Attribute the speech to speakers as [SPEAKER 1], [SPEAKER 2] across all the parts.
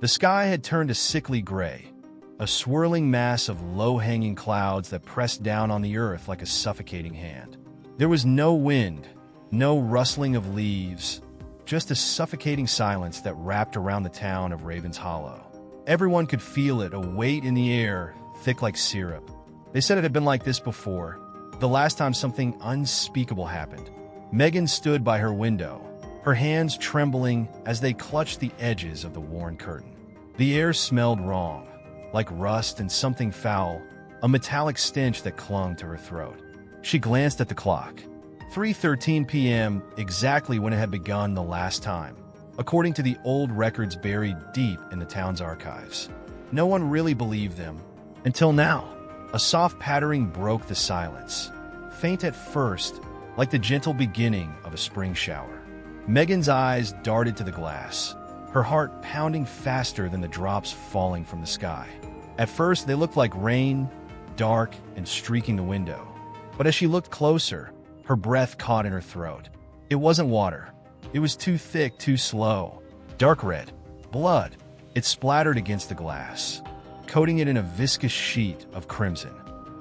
[SPEAKER 1] The sky had turned a sickly gray, a swirling mass of low-hanging clouds that pressed down on the earth like a suffocating hand. There was no wind, no rustling of leaves, just a suffocating silence that wrapped around the town of Ravens Hollow. Everyone could feel it, a weight in the air, thick like syrup. They said it had been like this before, the last time something unspeakable happened. Megan stood by her window, her hands trembling as they clutched the edges of the worn curtain. The air smelled wrong, like rust and something foul, a metallic stench that clung to her throat. She glanced at the clock. 3:13 p.m., exactly when it had begun the last time, according to the old records buried deep in the town's archives. No one really believed them, until now. A soft pattering broke the silence, faint at first, like the gentle beginning of a spring shower. Megan's eyes darted to the glass, her heart pounding faster than the drops falling from the sky. At first, they looked like rain, dark and streaking the window. But as she looked closer, her breath caught in her throat. It wasn't water. It was too thick, too slow. Dark red. Blood. It splattered against the glass, coating it in a viscous sheet of crimson.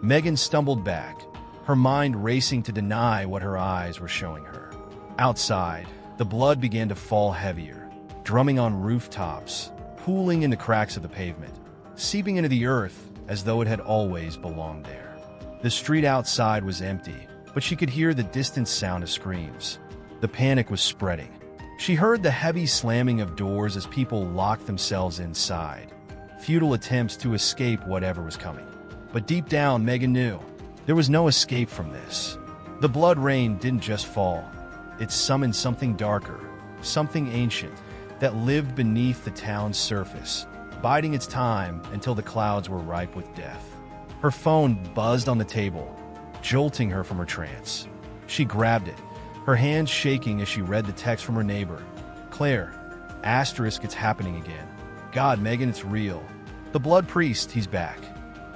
[SPEAKER 1] Megan stumbled back, her mind racing to deny what her eyes were showing her. Outside, the blood began to fall heavier, drumming on rooftops, pooling in the cracks of the pavement, seeping into the earth as though it had always belonged there. The street outside was empty, but she could hear the distant sound of screams. The panic was spreading. She heard the heavy slamming of doors as people locked themselves inside, futile attempts to escape whatever was coming. But deep down, Megan knew there was no escape from this. The blood rain didn't just fall. It summoned something darker, something ancient, that lived beneath the town's surface, biding its time until the clouds were ripe with death. Her phone buzzed on the table, jolting her from her trance. She grabbed it, her hands shaking as she read the text from her neighbor. Claire, asterisk, it's happening again. God, Megan, it's real. The blood priest, he's back.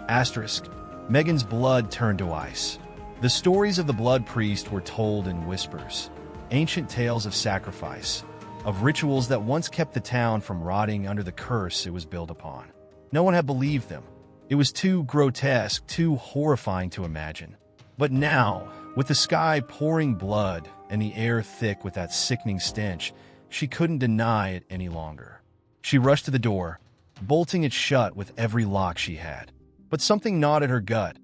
[SPEAKER 1] Asterisk, Megan's blood turned to ice. The stories of the blood priest were told in whispers, ancient tales of sacrifice, of rituals that once kept the town from rotting under the curse it was built upon. No one had believed them. It was too grotesque, too horrifying to imagine. But now, with the sky pouring blood and the air thick with that sickening stench, she couldn't deny it any longer. She rushed to the door, bolting it shut with every lock she had. But something gnawed at her gut,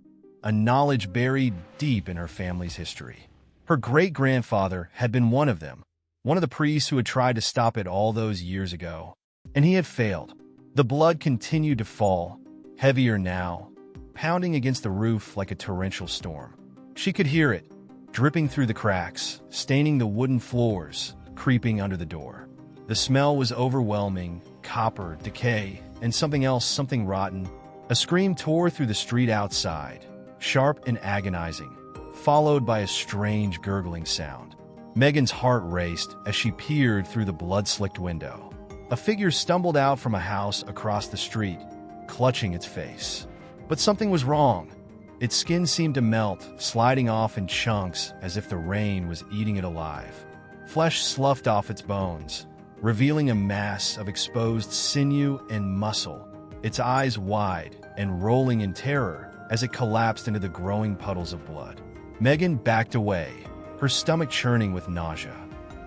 [SPEAKER 1] a knowledge buried deep in her family's history. Her great-grandfather had been one of them, one of the priests who had tried to stop it all those years ago. And he had failed. The blood continued to fall, heavier now, pounding against the roof like a torrential storm. She could hear it, dripping through the cracks, staining the wooden floors, creeping under the door. The smell was overwhelming, copper, decay, and something else, something rotten. A scream tore through the street outside, sharp and agonizing, followed by a strange gurgling sound. Megan's heart raced as she peered through the blood-slicked window. A figure stumbled out from a house across the street, clutching its face. But something was wrong. Its skin seemed to melt, sliding off in chunks as if the rain was eating it alive. Flesh sloughed off its bones, revealing a mass of exposed sinew and muscle, its eyes wide and rolling in terror as it collapsed into the growing puddles of blood. Megan backed away, her stomach churning with nausea.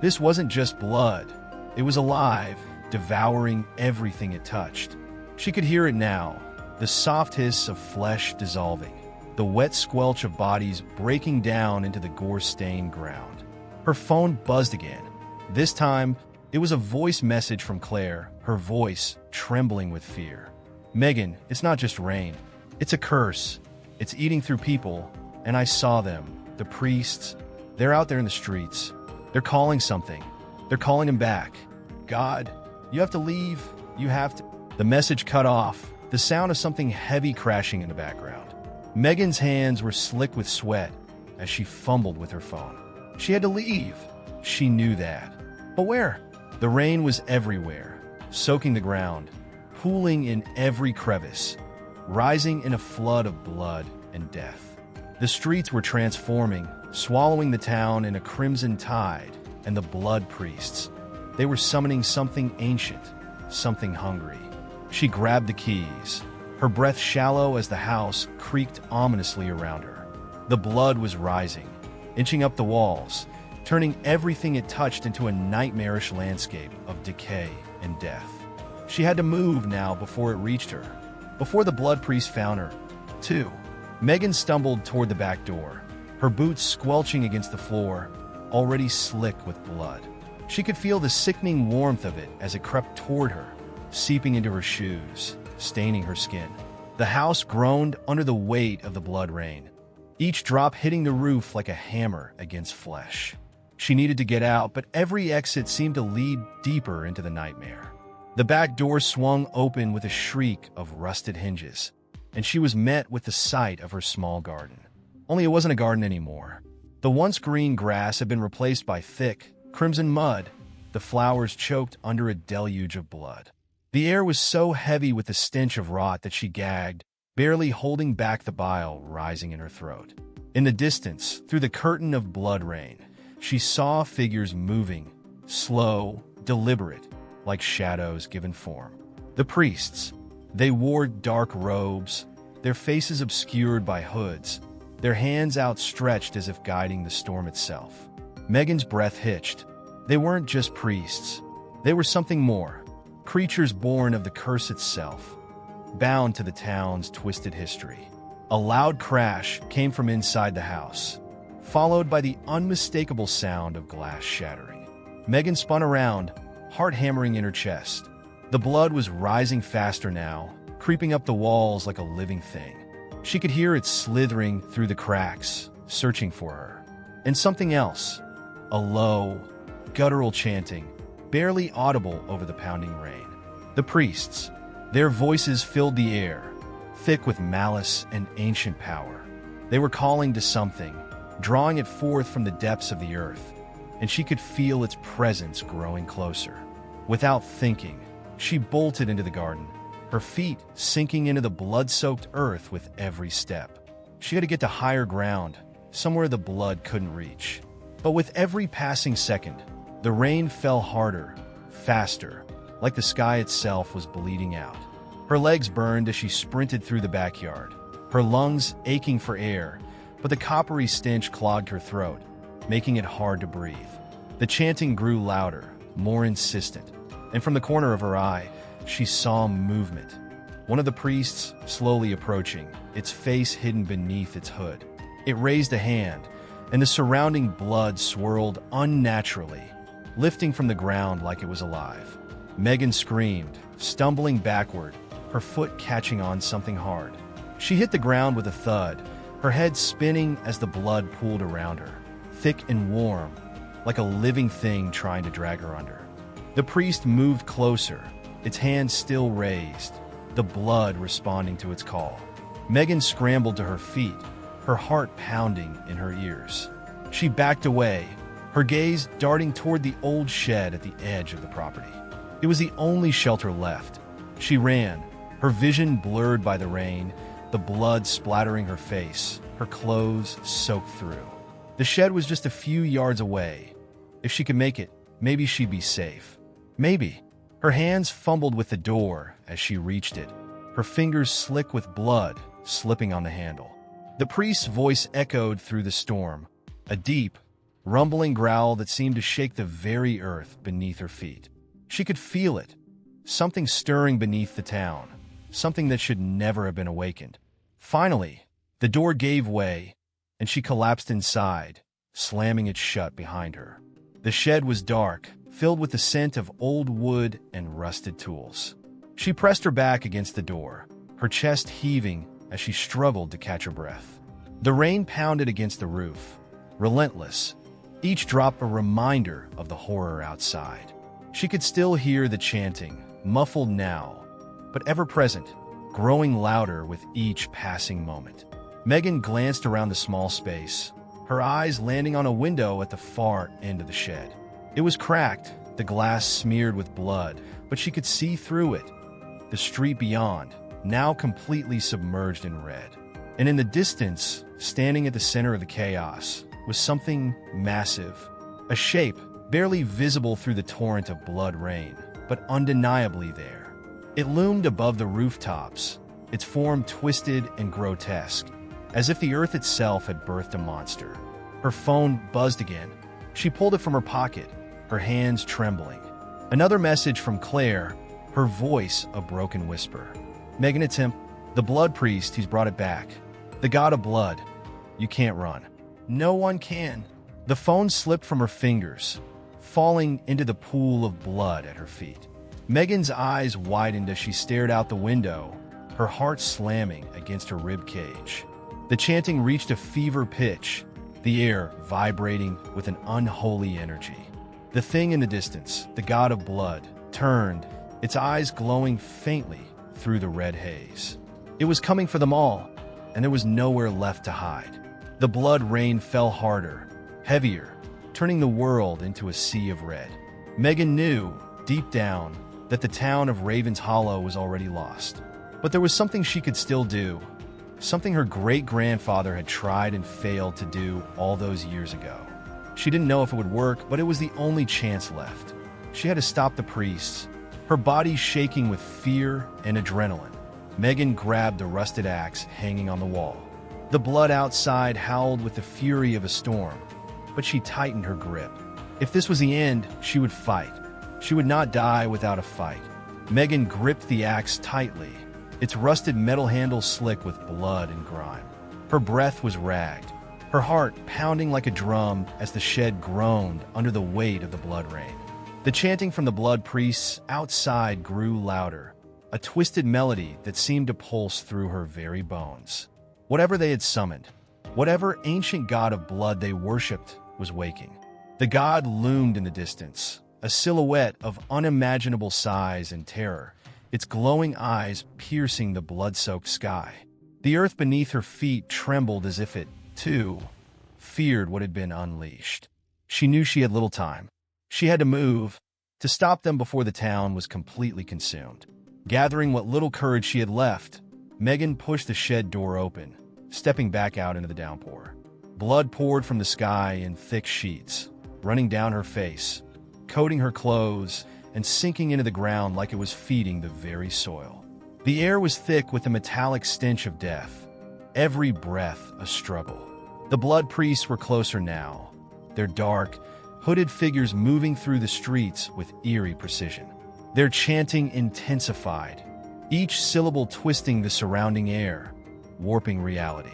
[SPEAKER 1] This wasn't just blood. It was alive, devouring everything it touched. She could hear it now, the soft hiss of flesh dissolving, the wet squelch of bodies breaking down into the gore-stained ground. Her phone buzzed again. This time, it was a voice message from Claire, her voice trembling with fear. Megan, it's not just rain. It's a curse. It's eating through people, and I saw them, the priests. They're out there in the streets. They're calling something. They're calling him back. God, you have to leave. You have to. The message cut off, the sound of something heavy crashing in the background. Megan's hands were slick with sweat as she fumbled with her phone. She had to leave. She knew that. But where? The rain was everywhere, soaking the ground, pooling in every crevice, rising in a flood of blood and death. The streets were transforming, swallowing the town in a crimson tide, and the blood priests. They were summoning something ancient, something hungry. She grabbed the keys, her breath shallow as the house creaked ominously around her. The blood was rising, inching up the walls, turning everything it touched into a nightmarish landscape of decay and death. She had to move now before it reached her, before the blood priest found her, too. Megan stumbled toward the back door, her boots squelching against the floor, already slick with blood. She could feel the sickening warmth of it as it crept toward her, seeping into her shoes, staining her skin. The house groaned under the weight of the blood rain, each drop hitting the roof like a hammer against flesh. She needed to get out, but every exit seemed to lead deeper into the nightmare. The back door swung open with a shriek of rusted hinges, and she was met with the sight of her small garden. Only it wasn't a garden anymore. The once green grass had been replaced by thick, crimson mud, the flowers choked under a deluge of blood. The air was so heavy with the stench of rot that she gagged, barely holding back the bile rising in her throat. In the distance, through the curtain of blood rain, she saw figures moving, slow, deliberate, like shadows given form. The priests. They wore dark robes, their faces obscured by hoods, their hands outstretched as if guiding the storm itself. Megan's breath hitched. They weren't just priests. They were something more, creatures born of the curse itself, bound to the town's twisted history. A loud crash came from inside the house, followed by the unmistakable sound of glass shattering. Megan spun around, heart hammering in her chest. The blood was rising faster now, creeping up the walls like a living thing. She could hear it slithering through the cracks, searching for her. And something else, a low, guttural chanting, barely audible over the pounding rain. The priests, their voices filled the air, thick with malice and ancient power. They were calling to something, drawing it forth from the depths of the earth, and she could feel its presence growing closer. Without thinking, she bolted into the garden, her feet sinking into the blood-soaked earth with every step. She had to get to higher ground, somewhere the blood couldn't reach. But with every passing second, the rain fell harder, faster, like the sky itself was bleeding out. Her legs burned as she sprinted through the backyard, her lungs aching for air, but the coppery stench clogged her throat, making it hard to breathe. The chanting grew louder, more insistent, and from the corner of her eye, she saw movement. One of the priests slowly approaching, its face hidden beneath its hood. It raised a hand, and the surrounding blood swirled unnaturally, lifting from the ground like it was alive. Megan screamed, stumbling backward, her foot catching on something hard. She hit the ground with a thud, her head spinning as the blood pooled around her, thick and warm, like a living thing trying to drag her under. The priest moved closer, its hand still raised, the blood responding to its call. Megan scrambled to her feet, her heart pounding in her ears. She backed away, her gaze darting toward the old shed at the edge of the property. It was the only shelter left. She ran, her vision blurred by the rain, the blood splattering her face, her clothes soaked through. The shed was just a few yards away. If she could make it, maybe she'd be safe. Maybe. Her hands fumbled with the door as she reached it, her fingers slick with blood slipping on the handle. The priest's voice echoed through the storm, a deep, rumbling growl that seemed to shake the very earth beneath her feet. She could feel it, something stirring beneath the town, something that should never have been awakened. Finally, the door gave way, and she collapsed inside, slamming it shut behind her. The shed was dark, filled with the scent of old wood and rusted tools. She pressed her back against the door, her chest heaving as she struggled to catch her breath. The rain pounded against the roof, relentless, each drop a reminder of the horror outside. She could still hear the chanting, muffled now, but ever-present, growing louder with each passing moment. Megan glanced around the small space, her eyes landing on a window at the far end of the shed. It was cracked, the glass smeared with blood, but she could see through it. The street beyond, now completely submerged in red. And in the distance, standing at the center of the chaos, was something massive. A shape, barely visible through the torrent of blood rain. but undeniably there. It loomed above the rooftops, its form twisted and grotesque, as if the earth itself had birthed a monster. Her phone buzzed again. She pulled it from her pocket, her hands trembling. Another message from Claire, her voice a broken whisper. "Megan, it's him. The blood priest, he's brought it back. The god of blood. You can't run." "No one can." The phone slipped from her fingers, falling into the pool of blood at her feet. Megan's eyes widened as she stared out the window, her heart slamming against her rib cage. The chanting reached a fever pitch, the air vibrating with an unholy energy. The thing in the distance, the god of blood, turned, its eyes glowing faintly through the red haze. It was coming for them all, and there was nowhere left to hide. The blood rain fell harder, heavier, turning the world into a sea of red. Megan knew, deep down, that the town of Raven's Hollow was already lost. But there was something she could still do, something her great-grandfather had tried and failed to do all those years ago. She didn't know if it would work, but it was the only chance left. She had to stop the priests, her body shaking with fear and adrenaline. Megan grabbed the rusted axe hanging on the wall. The blood outside howled with the fury of a storm, but she tightened her grip. If this was the end, she would fight. She would not die without a fight. Megan gripped the axe tightly, its rusted metal handle slick with blood and grime. Her breath was ragged, her heart pounding like a drum as the shed groaned under the weight of the blood rain. The chanting from the blood priests outside grew louder, a twisted melody that seemed to pulse through her very bones. Whatever they had summoned, whatever ancient god of blood they worshipped, was waking. The god loomed in the distance, a silhouette of unimaginable size and terror, its glowing eyes piercing the blood-soaked sky. The earth beneath her feet trembled as if it, too, feared what had been unleashed. She knew she had little time. She had to move, to stop them before the town was completely consumed. Gathering what little courage she had left, Megan pushed the shed door open, stepping back out into the downpour. Blood poured from the sky in thick sheets, running down her face, coating her clothes, and sinking into the ground like it was feeding the very soil. The air was thick with the metallic stench of death, every breath a struggle. The blood priests were closer now, their dark, hooded figures moving through the streets with eerie precision. Their chanting intensified, each syllable twisting the surrounding air, warping reality.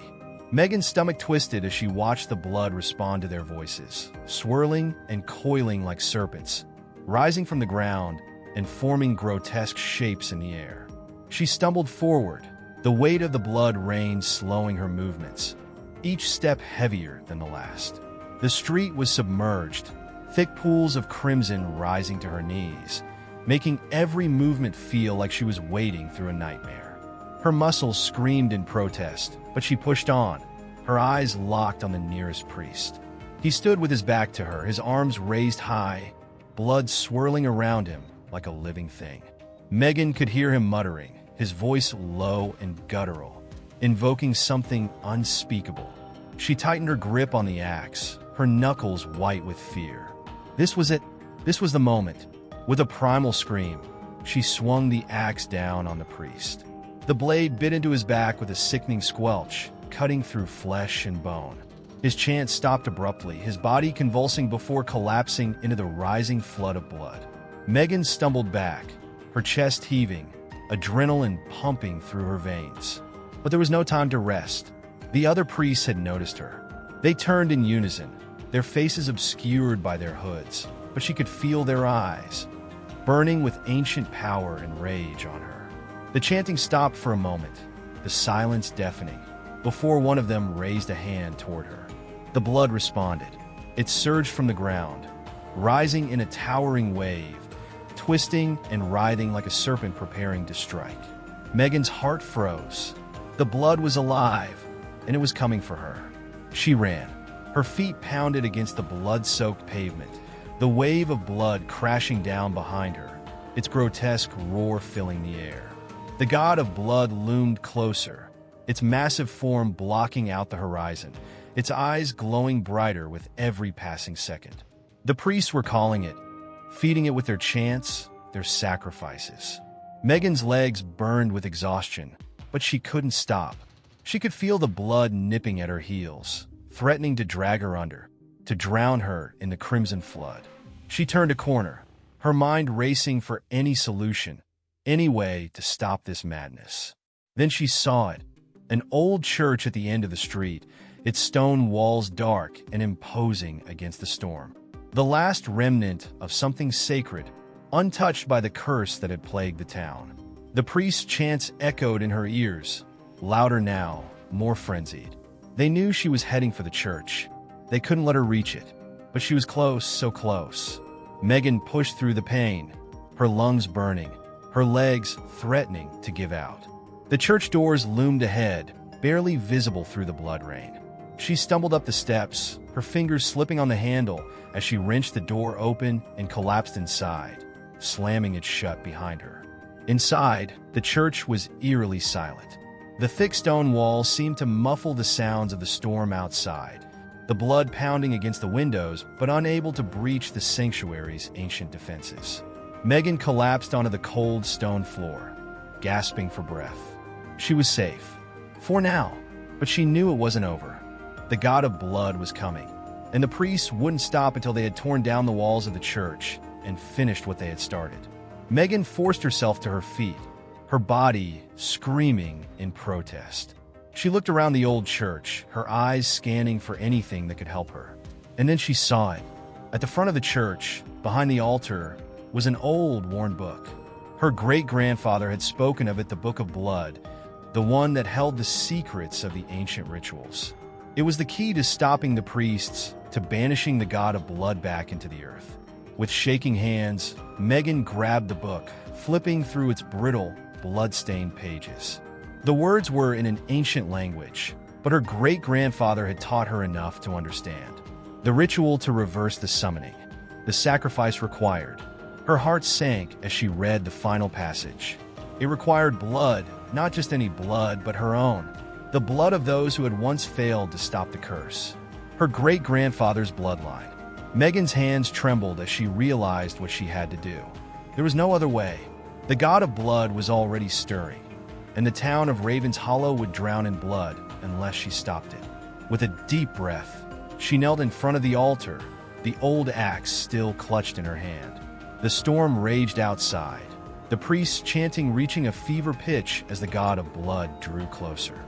[SPEAKER 1] Megan's stomach twisted as she watched the blood respond to their voices, swirling and coiling like serpents, rising from the ground and forming grotesque shapes in the air. She stumbled forward, the weight of the blood rain slowing her movements, each step heavier than the last. The street was submerged, thick pools of crimson rising to her knees, making every movement feel like she was wading through a nightmare. Her muscles screamed in protest, but she pushed on, her eyes locked on the nearest priest. He stood with his back to her, his arms raised high, blood swirling around him like a living thing. Megan could hear him muttering, his voice low and guttural, invoking something unspeakable. She tightened her grip on the axe, her knuckles white with fear. This was it. This was the moment. With a primal scream, she swung the axe down on the priest. The blade bit into his back with a sickening squelch, cutting through flesh and bone. His chant stopped abruptly, his body convulsing before collapsing into the rising flood of blood. Megan stumbled back, her chest heaving, adrenaline pumping through her veins. But there was no time to rest. The other priests had noticed her. They turned in unison, their faces obscured by their hoods, but she could feel their eyes, burning with ancient power and rage on her. The chanting stopped for a moment, the silence deafening, before one of them raised a hand toward her. The blood responded. It surged from the ground, rising in a towering wave, twisting and writhing like a serpent preparing to strike. Megan's heart froze. The blood was alive, and it was coming for her. She ran. Her feet pounded against the blood-soaked pavement, the wave of blood crashing down behind her, its grotesque roar filling the air. The god of blood loomed closer, its massive form blocking out the horizon, its eyes glowing brighter with every passing second. The priests were calling it, feeding it with their chants, their sacrifices. Megan's legs burned with exhaustion, but she couldn't stop. She could feel the blood nipping at her heels, threatening to drag her under, to drown her in the crimson flood. She turned a corner, her mind racing for any solution, any way to stop this madness. Then she saw it, an old church at the end of the street, its stone walls dark and imposing against the storm. The last remnant of something sacred, untouched by the curse that had plagued the town. The priest's chants echoed in her ears, louder now, more frenzied. They knew she was heading for the church. They couldn't let her reach it, but she was close, so close. Megan pushed through the pain, her lungs burning, her legs threatening to give out. The church doors loomed ahead, barely visible through the blood rain. She stumbled up the steps, her fingers slipping on the handle as she wrenched the door open and collapsed inside, slamming it shut behind her. Inside, the church was eerily silent. The thick stone walls seemed to muffle the sounds of the storm outside, the blood pounding against the windows but unable to breach the sanctuary's ancient defenses. Megan collapsed onto the cold stone floor, gasping for breath. She was safe. For now. But she knew it wasn't over. The god of blood was coming, and the priests wouldn't stop until they had torn down the walls of the church and finished what they had started. Megan forced herself to her feet, her body screaming in protest. She looked around the old church, her eyes scanning for anything that could help her. And then she saw it. At the front of the church, behind the altar, was an old, worn book. Her great-grandfather had spoken of it, the Book of Blood, the one that held the secrets of the ancient rituals. It was the key to stopping the priests, to banishing the god of blood back into the earth. With shaking hands, Megan grabbed the book, flipping through its brittle, blood-stained pages. The words were in an ancient language, but her great-grandfather had taught her enough to understand. The ritual to reverse the summoning, the sacrifice required. Her heart sank as she read the final passage. It required blood, not just any blood, but her own. The blood of those who had once failed to stop the curse. Her great-grandfather's bloodline. Megan's hands trembled as she realized what she had to do. There was no other way. The god of blood was already stirring, and the town of Raven's Hollow would drown in blood unless she stopped it. With a deep breath, she knelt in front of the altar, the old axe still clutched in her hand. The storm raged outside, the priests chanting reaching a fever pitch as the god of blood drew closer.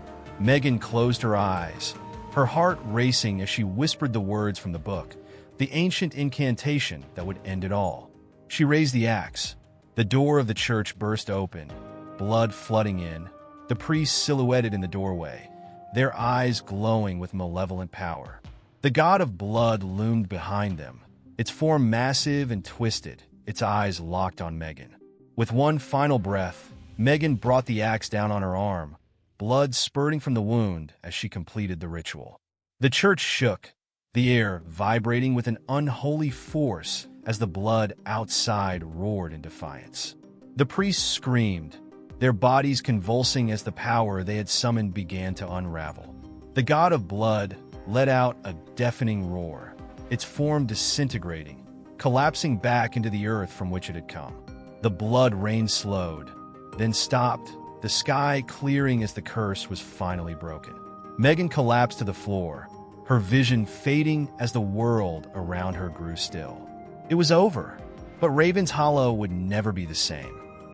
[SPEAKER 1] Megan closed her eyes, her heart racing as she whispered the words from the book, the ancient incantation that would end it all. She raised the axe. The door of the church burst open, blood flooding in, the priests silhouetted in the doorway, their eyes glowing with malevolent power. The god of blood loomed behind them, its form massive and twisted, its eyes locked on Megan. With one final breath, Megan brought the axe down on her arm, blood spurting from the wound as she completed the ritual. The church shook, the air vibrating with an unholy force as the blood outside roared in defiance. The priests screamed, their bodies convulsing as the power they had summoned began to unravel. The god of blood let out a deafening roar, its form disintegrating, collapsing back into the earth from which it had come. The blood rain slowed, then stopped, the sky clearing as the curse was finally broken. Megan collapsed to the floor, her vision fading as the world around her grew still. It was over, but Raven's Hollow would never be the same.